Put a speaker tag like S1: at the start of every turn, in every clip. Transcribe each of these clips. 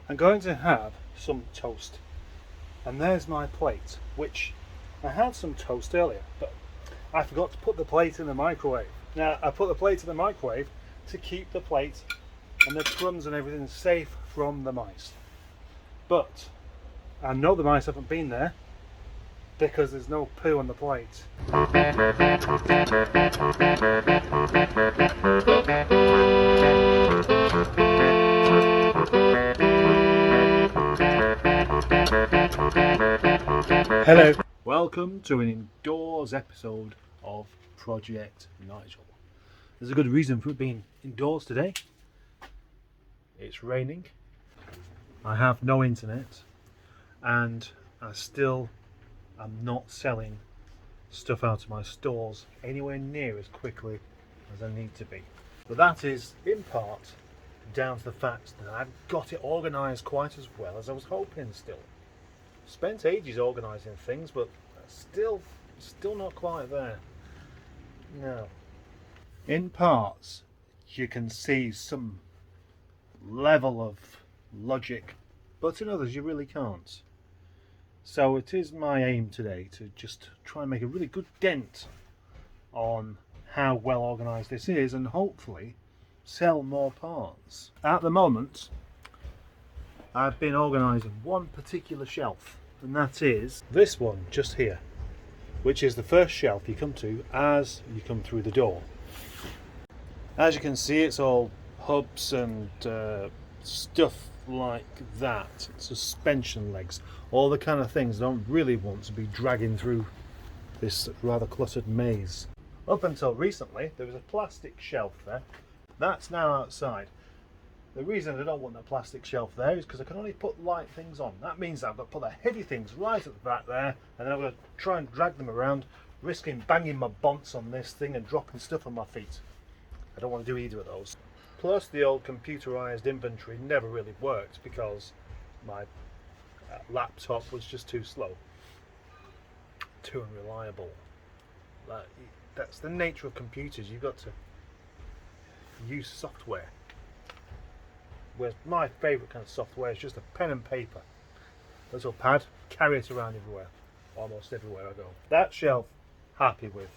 S1: I'm going to have some toast. And there's my plate, which I had some toast earlier, but I forgot to put the plate in the microwave. Now, I put the plate in the microwave to keep the plate and the crumbs and everything safe from the mice. But I know the mice haven't been there because there's no poo on the plate. Hello. Welcome to an indoors episode of Project Nigel. There's a good reason for it being indoors today. It's raining. I have no internet and I still am not selling stuff out of my stores anywhere near as quickly as I need to be. But that is in part down to the fact that I've got it organised quite as well as I was hoping still. Spent ages organising things, but still not quite there. No. In parts, you can see some level of logic, but in others you really can't. So it is my aim today to just try and make a really good dent on how well organised this is and hopefully sell more parts. At the moment, I've been organising one particular shelf, and that is this one just here, which is the first shelf you come to as you come through the door. As you can see, it's all hubs and stuff like that, suspension legs, all the kind of things I don't really want to be dragging through this rather cluttered maze. Up until recently, there was a plastic shelf there. That's now outside. The reason I don't want that plastic shelf there is because I can only put light things on. That means I've got to put the heavy things right at the back there, and then I'm going to try and drag them around, risking banging my bonts on this thing and dropping stuff on my feet. I don't want to do either of those. Plus, the old computerized inventory never really worked because my laptop was just too slow, too unreliable. That's the nature of computers. You've got to use software. Whereas my favourite kind of software is just a pen and paper. A little pad, carry it around everywhere, almost everywhere I go. That shelf, happy with.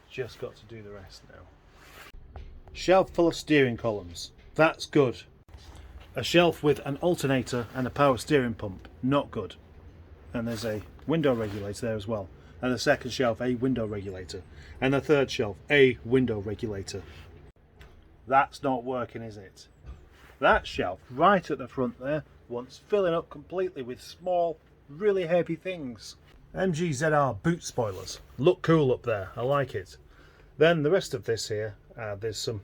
S1: Just got to do the rest now. Shelf full of steering columns, that's good. A shelf with an alternator and a power steering pump, not good. And there's a window regulator there as well. And the second shelf, a window regulator. And the third shelf, a window regulator. That's not working, is it? That shelf right at the front there wants filling up completely with small, really heavy things. MGZR boot spoilers. Look cool up there, I like it. Then the rest of this here, there's some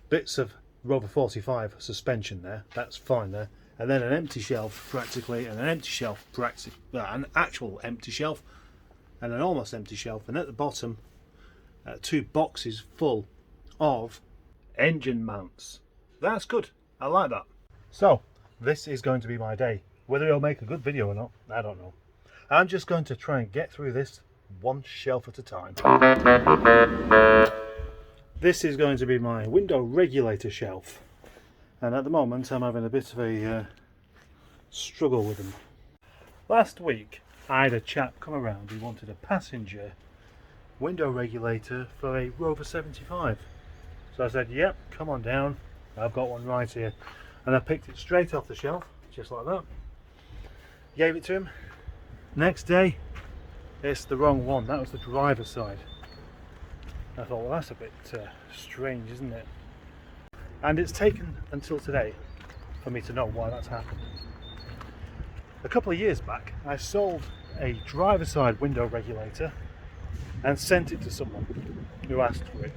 S1: bits of Rover 45 suspension there, that's fine there. And then an empty shelf practically, and an empty shelf practically, an actual empty shelf, and an almost empty shelf. And at the bottom, two boxes full of engine mounts. That's good, I like that. So this is going to be my day. Whether it'll make a good video or not, I don't know. I'm just going to try and get through this one shelf at a time. This is going to be my window regulator shelf, and at the moment I'm having a bit of a struggle with them. Last week I had a chap come around who wanted a passenger window regulator for a Rover 75. So I said, yep, come on down, I've got one right here. And I picked it straight off the shelf, just like that. Gave it to him. Next day, it's the wrong one. That was the driver's side. I thought, well, that's a bit strange, isn't it? And it's taken until today for me to know why that's happened. A couple of years back, I sold a driver's side window regulator and sent it to someone who asked for it.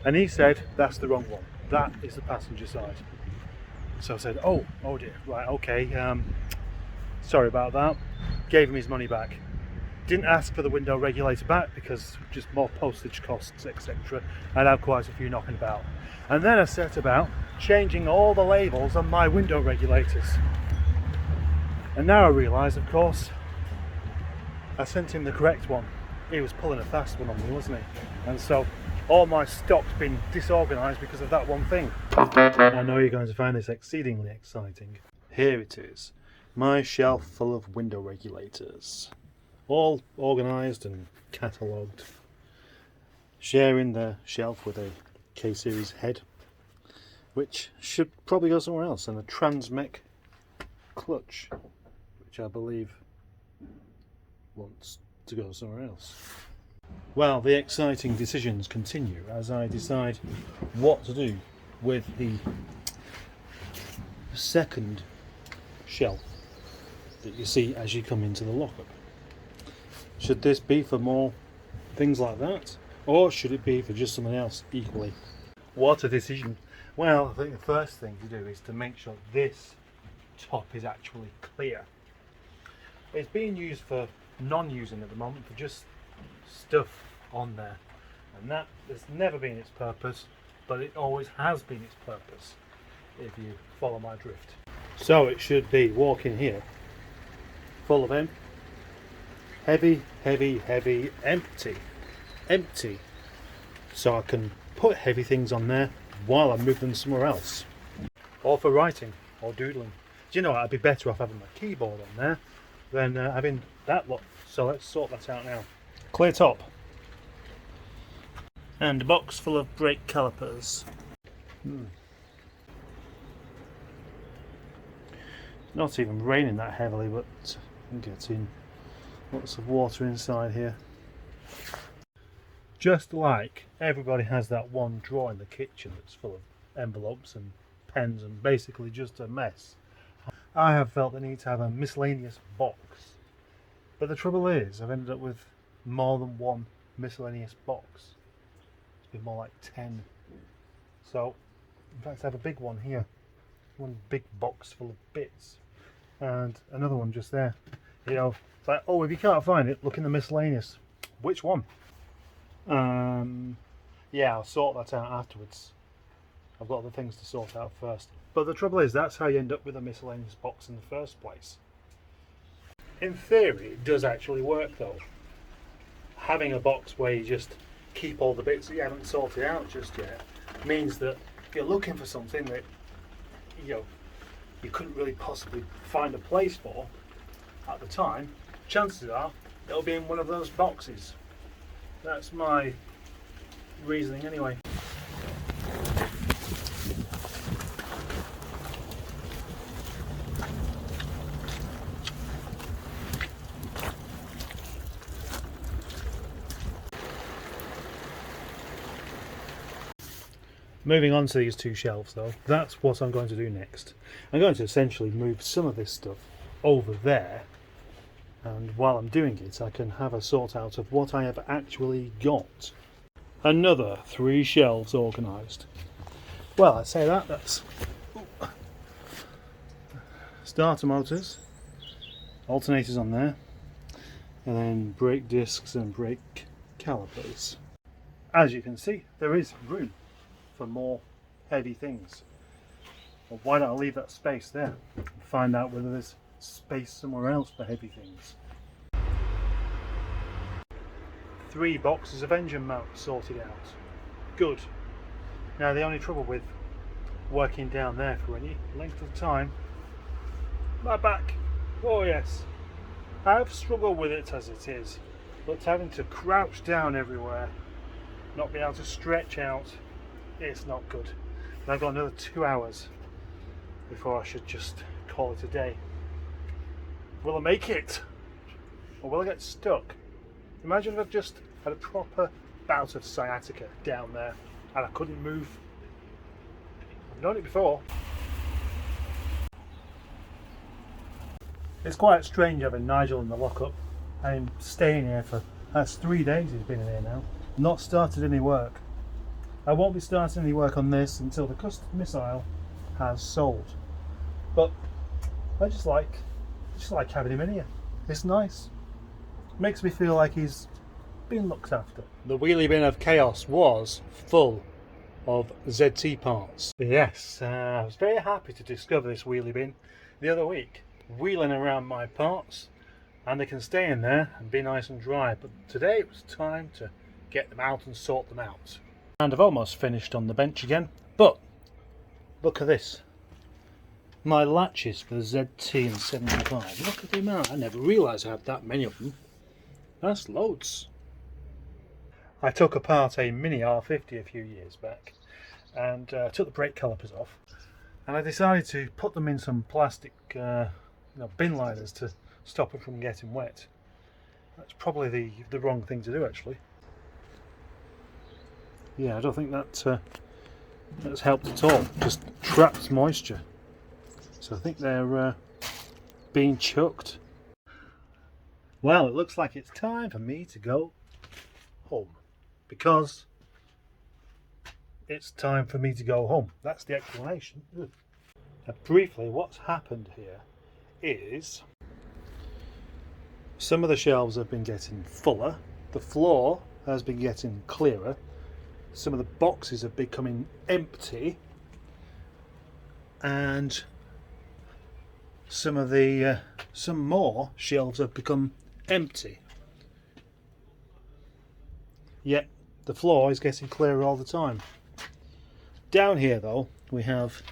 S1: And he said, that's the wrong one. That is the passenger side. So I said, oh dear, right, okay, sorry about that. Gave him his money back. Didn't ask for the window regulator back because just more postage costs, etc. I'd have quite a few knocking about. And then I set about changing all the labels on my window regulators. And now I realise, of course, I sent him the correct one. He was pulling a fast one on me, wasn't he? And so all my stock's been disorganised because of that one thing. I know you're going to find this exceedingly exciting. Here it is, my shelf full of window regulators, all organised and catalogued, sharing the shelf with a K-series head, which should probably go somewhere else, and a Transmech clutch, which I believe wants to go somewhere else. Well, the exciting decisions continue as I decide what to do with the second shelf that you see as you come into the lockup. Should this be for more things like that, or should it be for just something else equally? What a decision. Well, I think the first thing to do is to make sure this top is actually clear. It's being used for non-using at the moment, for just stuff on there, and that has never been its purpose, but it always has been its purpose, if you follow my drift. So it should be walking here full of heavy, empty, so I can put heavy things on there while I move them somewhere else, or for writing or doodling. Do you know what, I'd be better off having my keyboard on there than having that lot. So let's sort that out now. Clear top, and a box full of brake calipers. It's not even raining that heavily, but I'm getting lots of water inside here. Just like everybody has that one drawer in the kitchen that's full of envelopes and pens and basically just a mess, I have felt the need to have a miscellaneous box. But the trouble is, I've ended up with more than one miscellaneous box. It's been more like 10. So, in fact, I have a big one here. One big box full of bits. And another one just there. You know, it's like, oh, if you can't find it, look in the miscellaneous. Which one? Yeah, I'll sort that out afterwards. I've got other things to sort out first. But the trouble is, that's how you end up with a miscellaneous box in the first place. In theory, it does actually work though. Having a box where you just keep all the bits that you haven't sorted out just yet means that if you're looking for something that you couldn't really possibly find a place for at the time, chances are it'll be in one of those boxes. That's my reasoning anyway. Moving on to these two shelves though, that's what I'm going to do next. I'm going to essentially move some of this stuff over there, and while I'm doing it I can have a sort out of what I have actually got. Another 3 shelves organised. Well, I say that's starter motors, alternators on there, and then brake discs and brake calipers. As you can see, there is room for more heavy things. Well, why don't I leave that space there and find out whether there's space somewhere else for heavy things. 3 boxes of engine mounts sorted out. Good. Now the only trouble with working down there for any length of time, my back. Oh yes, I've struggled with it as it is, but having to crouch down everywhere, not being able to stretch out, it's not good. And I've got another 2 hours before I should just call it a day. Will I make it? Or will I get stuck? Imagine if I've just had a proper bout of sciatica down there and I couldn't move. I've done it before. It's quite strange having Nigel in the lockup. I'm staying here for, that's 3 days he's been in here now. Not started any work. I won't be starting any work on this until the custom missile has sold. But I just like having him in here. It's nice. Makes me feel like he's been looked after. The wheelie bin of chaos was full of ZT parts. Yes, I was very happy to discover this wheelie bin the other week, wheeling around my parts, and they can stay in there and be nice and dry. But today it was time to get them out and sort them out. And I've almost finished on the bench again, but look at this. My latches for the ZT and 75. Look at the amount. I never realised I had that many of them. That's loads. I took apart a Mini R50 a few years back and took the brake calipers off, and I decided to put them in some plastic bin liners to stop it from getting wet. That's probably the wrong thing to do, actually. Yeah, I don't think that's helped at all. Just traps moisture. So I think they're being chucked. Well, it looks like it's time for me to go home, because it's time for me to go home. That's the explanation. Now, briefly, what's happened here is some of the shelves have been getting fuller, the floor has been getting clearer, some of the boxes are becoming empty, and some more shelves have become empty. Yet the floor is getting clearer all the time. Down here though we have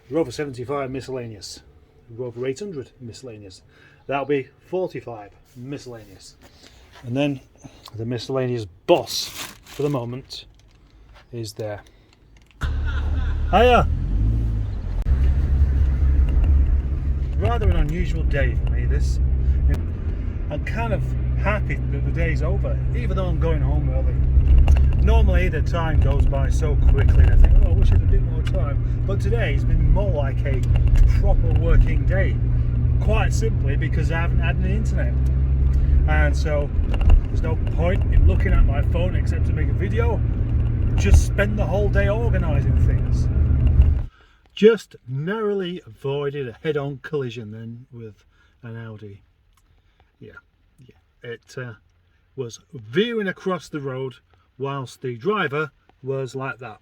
S1: Rover 75 miscellaneous, Rover 800 miscellaneous, that'll be 45 miscellaneous, and then the miscellaneous boss for the moment is there. Hiya! Rather an unusual day for me, this. I'm kind of happy that the day's over, even though I'm going home early. Normally the time goes by so quickly and I think, oh, I wish I had a bit more time. But today's been more like a proper working day. Quite simply because I haven't had an internet. And so there's no point in looking at my phone except to make a video. Just spend the whole day organising things. Just narrowly avoided a head-on collision then with an Audi. Yeah. It was veering across the road whilst the driver was like that,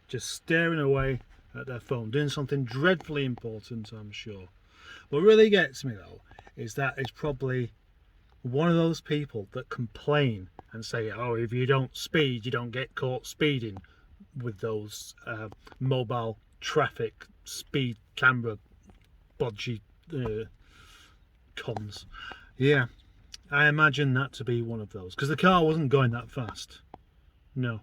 S1: just staring away at their phone, doing something dreadfully important, I'm sure. What really gets me though is that it's probably one of those people that complain and say, oh, if you don't speed, you don't get caught speeding, with those mobile traffic speed camera bodgy cons. Yeah, I imagine that to be one of those, because the car wasn't going that fast. No,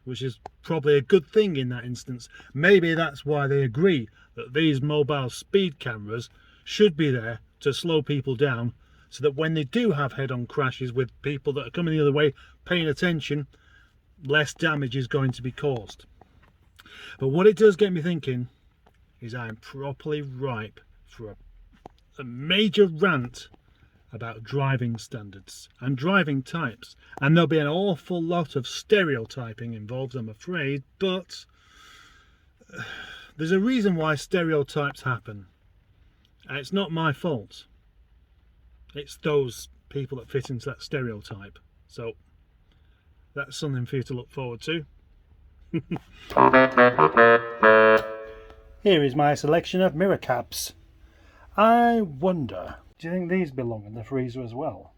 S1: which is probably a good thing in that instance. Maybe that's why they agree that these mobile speed cameras should be there to slow people down, so that when they do have head-on crashes with people that are coming the other way paying attention, less damage is going to be caused. But what it does get me thinking is I'm properly ripe for a major rant about driving standards and driving types, and there'll be an awful lot of stereotyping involved, I'm afraid, but there's a reason why stereotypes happen, and it's not my fault. It's those people that fit into that stereotype. So that's something for you to look forward to. Here is my selection of mirror caps. I wonder, do you think these belong in the freezer as well?